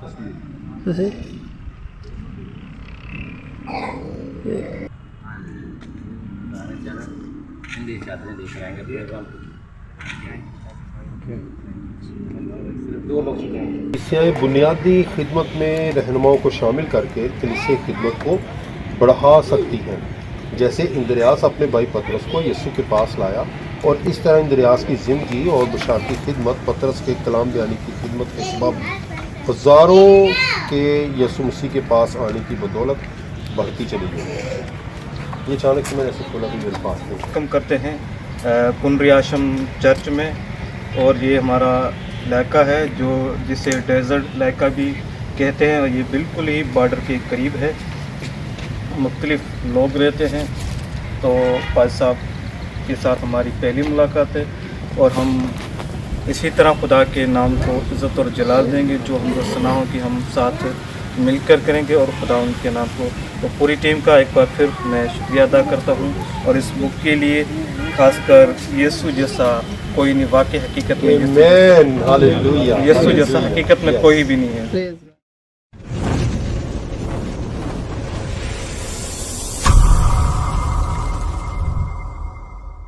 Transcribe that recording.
کلیسیائیں بنیادی خدمت میں رہنماؤں کو شامل کر کے کلیسیائی خدمت کو بڑھا سکتی ہیں، جیسے اندریاس اپنے بھائی پطرس کو یسوع کے پاس لایا، اور اس طرح اندریاس کی زندگی اور بشارتی خدمت پطرس کے کلام بیانی کی خدمت کے سبب ہزاروں کے یسوع مسیح کے پاس آنے کی بدولت بڑھتی چلی گئی۔ یہ اچانک سے میں نے ایسے کھولا کہ میرے پاس نہیں۔ کم کرتے ہیں پنریاشم چرچ میں، اور یہ ہمارا علاقہ ہے جو جسے ڈیزرٹ علاقہ بھی کہتے ہیں، اور یہ بالکل ہی بارڈر کے قریب ہے، مختلف لوگ رہتے ہیں۔ تو پاج صاحب کے ساتھ ہماری پہلی ملاقات ہے، اور ہم اسی طرح خدا کے نام کو عزت اور جلال دیں گے جو ہم کو سنا ہو کہ ہم ساتھ مل کر کریں گے، اور خدا ان کے نام کو، تو پوری ٹیم کا ایک بار پھر میں شکریہ ادا کرتا ہوں، اور اس بک کے لیے خاص کر یسوع جیسا کوئی نہیں، واقعی حقیقت میں یسوع جیسا حقیقت میں کوئی بھی نہیں ہے۔